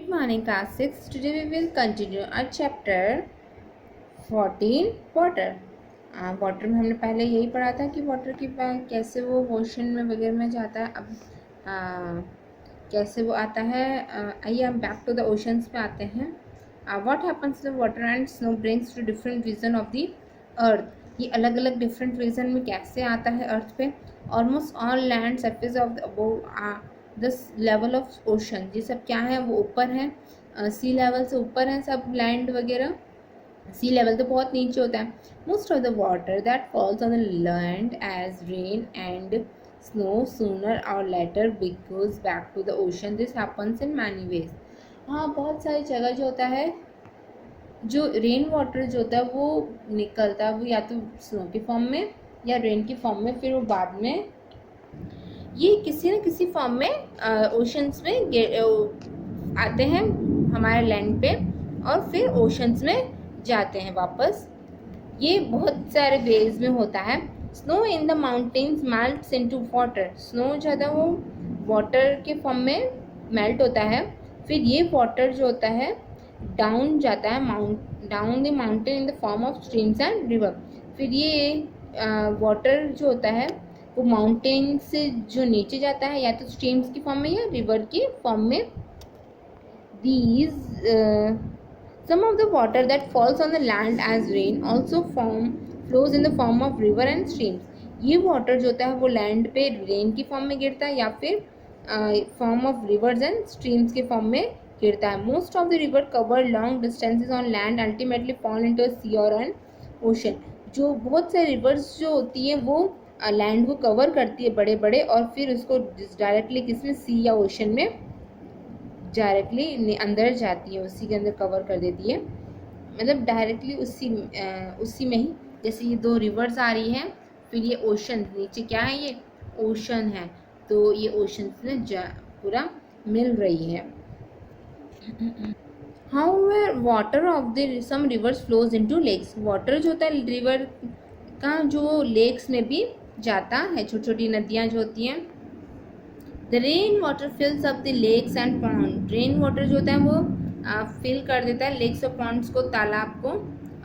Good morning, class 6. Today we will continue our chapter 14 water. Water में हमने पहले यही पढ़ा था कि वाटर की कैसे वो ओशन में वगैरह में जाता है. अब कैसे वो आता है. आइए हम बैक टू द ओशंस पे आते हैं. What happens the water and snow brings to different region of the earth. ये अलग अलग डिफरेंट रीजन में कैसे आता है अर्थ पे. Almost all land surface of the above this level of ocean. ये सब क्या है, वो ऊपर है, सी लेवल से ऊपर है सब लैंड वगैरह. सी लेवल तो बहुत नीचे होता है. Most of the water that falls on the land as rain and snow sooner or later be goes back to the ocean. This happens in many ways. हाँ, बहुत सारी जगह जो होता है, जो रेन वाटर जो होता है वो निकलता है, वो या तो स्नो के फॉर्म में या रेन की फॉर्म में, फिर वो बाद में ये किसी न किसी फॉर्म में ओशंस में आते हैं हमारे लैंड पे और फिर ओशंस में जाते हैं वापस. ये बहुत सारे वेज में होता है. Snow in the mountains melts into water. Snow जो है वो वाटर के फॉर्म में मेल्ट होता है. फिर ये वाटर जो होता है डाउन जाता है, down the mountain in the form of streams and river. फिर ये वाटर जो होता है वो माउंटेन से जो नीचे जाता है या तो स्ट्रीम्स की फॉर्म में या रिवर की फॉर्म में. These some of the water that falls on the land as rain also flows in the form of river and streams. ये वाटर जो होता है वो लैंड पे रेन की फॉर्म में गिरता है या फिर form of rivers and streams के फॉर्म में गिरता है. Most of the river cover long distances on land ultimately fall into sea or an ocean. जो बहुत सारे रिवर्स जो होती है वो लैंड को कवर करती है बड़े बड़े और फिर उसको डायरेक्टली किसमें सी या ओशन में डायरेक्टली अंदर जाती है, उसी के अंदर कवर कर देती है. मतलब डायरेक्टली उसी में ही. जैसे ये दो रिवर्स आ रही हैं, फिर ये ओशन नीचे क्या है, ये ओशन है, तो ये ओशन में पूरा मिल रही है. However water of the some rivers flows into lakes. Water जो होता है रिवर का जो लेक्स में भी जाता है, छोटी छोटी नदियाँ जो होती हैं. The rain water fills up the lakes and pond. Rain water जो होता है वो फिल कर देता है लेक्स और पॉन्ड्स को, तालाब को.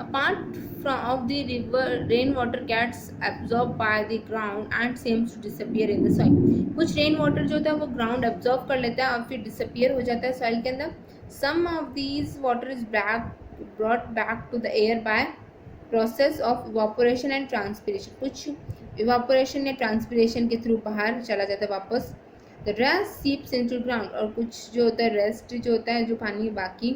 Apart from of the river rain water gets absorb by the ground and seems to disappear in the soil. कुछ रेन वाटर जो होता है वो ग्राउंड एब्जॉर्ब कर लेता है और फिर डिसअपियर हो जाता है सॉइल के अंदर. Some of these water is brought back to the air by process of evaporation and transpiration. कुछ इवापोरेशन या ट्रांसपिरेशन के थ्रू बाहर चला जाता है वापस. The rest seeps into ground. और कुछ जो होता है रेस्ट जो होता है, जो पानी बाकी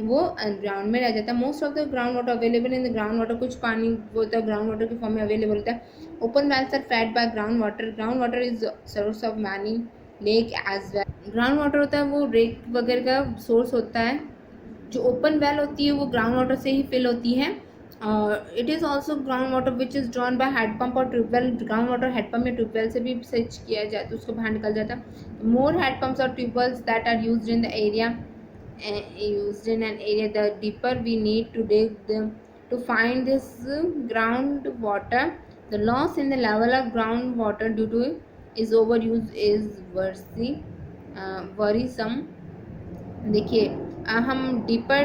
वो ग्राउंड में रह जाता है. Most of the ground water available in the ground water. कुछ पानी वो होता है ग्राउंड वाटर के फॉर्म में अवेलेबल होता है. Open wells are fed by ground water. Ground water is source of many lake as well. Ground water होता है वो लेक वगैरह का सोर्स होता है. जो ओपन वेल होती है वो ग्राउंड वाटर से ही फिल होती है. It is also ground water which is drawn by handpump और ट्यूबवेल. ग्राउंड वाटर हैंडपम्प या ट्यूबवेल से भी सर्च किया जाए तो उसको बाहर निकल जाता है. मोर हैंडपम्प्स और tubewells that are used in the area the deeper we need to dig to find this ground water. The loss in the level of ground water due to is over use is worrisome. देखिए हम deeper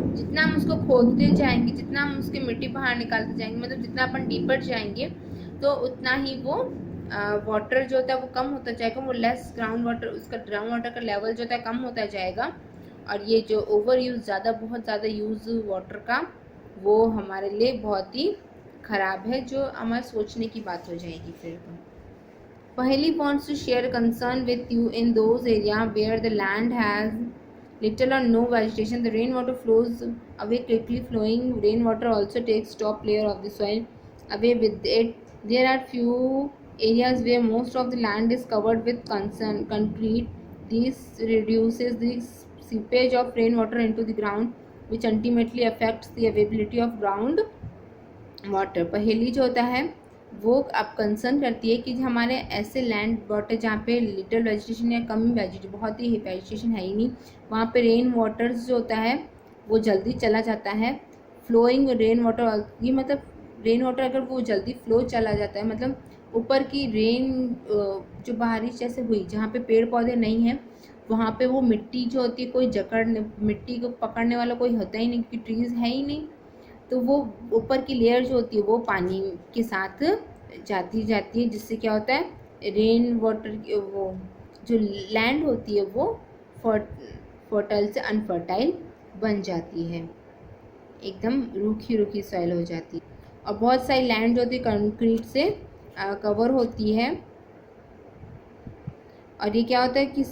जितना हम उसको खोदते जाएंगे, जितना हम उसकी मिट्टी बाहर निकालते जाएंगे, मतलब जितना अपन डीपर जाएंगे तो उतना ही वो वाटर जो होता है वो कम होता जाएगा. वो लेस ग्राउंड वाटर, उसका ग्राउंड वाटर का लेवल जो होता है कम होता जाएगा. और ये जो ओवर यूज़ बहुत ज़्यादा यूज़ वाटर का वो हमारे लिए बहुत ही ख़राब है, जो हमारे सोचने की बात हो जाएगी. फिर पहली wants to share concern with you in those areas where the land has little or no vegetation. The rainwater flows away quickly. Flowing rainwater also takes top layer of the soil away with it. There are few areas where most of the land is covered with concrete. This reduces the seepage of rainwater into the ground, which ultimately affects the availability of ground water. पहली जो होता है वो अब concern करती है कि हमारे ऐसे लैंड वाटर जहाँ पे लिटिल वेजिटेशन या कम वेजिटेशन, बहुत ही वेजिटेशन है ही नहीं, वहाँ पे रेन वाटर्स जो होता है वो जल्दी चला जाता है. फ्लोइंग रेन वाटर, ये मतलब रेन वाटर अगर वो जल्दी फ्लो चला जाता है, मतलब ऊपर की रेन जो बारिश जैसे हुई जहाँ पे पेड़ पौधे नहीं हैं वहाँ पे वो मिट्टी जो होती है, कोई मिट्टी को पकड़ने वाला कोई होता ही नहीं, क्योंकि ट्रीज़ है ही नहीं। तो वो ऊपर की लेयर जो होती है वो पानी के साथ जाती है, जिससे क्या होता है, रेन वाटर वो जो लैंड होती है वो फर्टाइल से अनफर्टाइल बन जाती है, एकदम रूखी रूखी सॉइल हो जाती है। और बहुत सारी लैंड जो होती है कंक्रीट से कवर होती है। और ये क्या होता है कि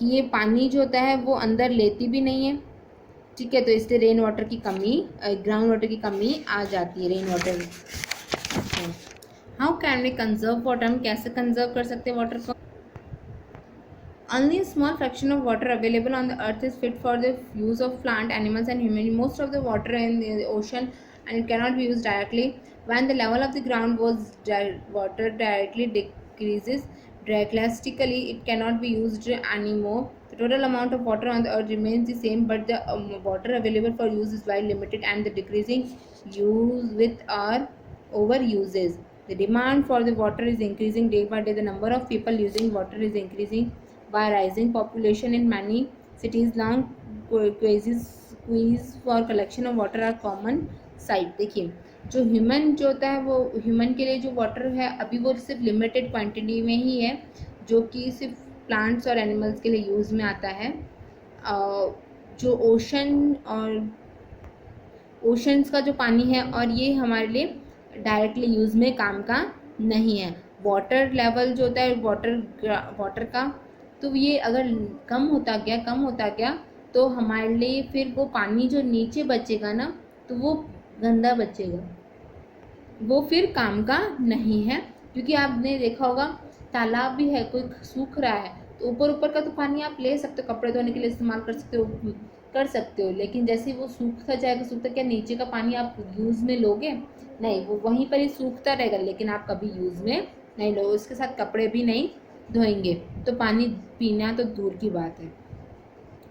ये पानी जो होता है वो अंदर लेती भी नहीं है, ठीक है। तो इससे रेन वाटर की कमी, ग्राउंड वाटर की कमी आ जाती है, rain water. How can we conserve water, हम कैसे कंजर्व कर सकते हैं वाटर को? Only a small fraction of water available on the earth is fit for the use of plant, animals and human. Most of the water in the ocean and it cannot be used directly. When the level of the ground was water directly decreases drastically, it cannot be used anymore. The total amount of water on the earth remains the same, but the water available for use is very limited, and the decreasing use with our overuses. The demand for the water is increasing day by day. The number of people using water is increasing by rising population in many cities. Long queues for collection of water are common sight. देखिए, जो human जो होता है वो human के लिए जो water है अभी वो सिर्फ लिमिटेड क्वांटिटी में ही है, जो कि सिर्फ प्लांट्स और एनिमल्स के लिए यूज़ में आता है। जो ओशंस का जो पानी है और ये हमारे लिए डायरेक्टली यूज़ में काम का नहीं है। वाटर लेवल जो होता है वाटर का, तो ये अगर कम होता गया तो हमारे लिए फिर वो पानी जो नीचे बचेगा ना, तो वो गंदा बचेगा, वो फिर काम का नहीं है। क्योंकि आपने देखा होगा तालाब भी है, कोई सूख रहा है तो ऊपर का तो पानी आप ले सकते हो, कपड़े धोने के लिए इस्तेमाल कर सकते हो, लेकिन जैसे वो सूखता क्या नीचे का पानी आप यूज़ में लोगे? नहीं, वो वहीं पर ही सूखता रहेगा, लेकिन आप कभी यूज़ में नहीं लोगे, उसके साथ कपड़े भी नहीं धोएंगे, तो पानी पीना तो दूर की बात है।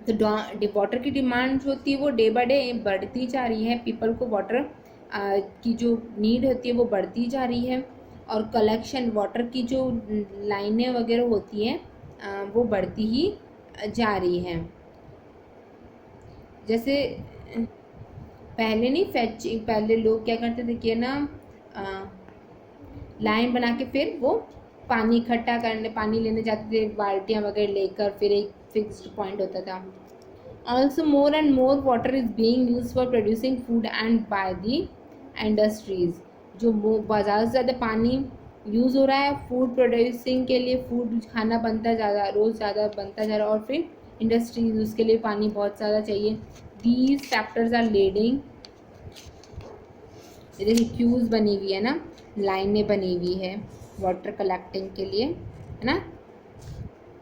तो वाटर की डिमांड जो होती है वो डे बाय डे बढ़ती जा रही है। पीपल को वाटर की जो नीड होती है वो बढ़ती जा रही है, और कलेक्शन वाटर की जो लाइनें वगैरह होती हैं वो बढ़ती ही जा रही हैं। जैसे पहले लोग क्या करते थे कि ना लाइन बना के फिर वो पानी लेने जाते थे, बाल्टियाँ वगैरह लेकर, फिर एक फिक्स्ड पॉइंट होता था। Also, more and more water is being used for producing food and by the industries. जो ज़्यादा से ज़्यादा पानी यूज़ हो रहा है फूड प्रोड्यूसिंग के लिए, फूड खाना बनता रोज़ ज़्यादा बनता जा रहा है, और फिर इंडस्ट्रीज उसके लिए पानी बहुत ज़्यादा चाहिए। These फैक्टर्स आर लीडिंग, देखिए क्यूज बनी हुई है ना, लाइनें बनी हुई है वाटर कलेक्टिंग के लिए, है ना।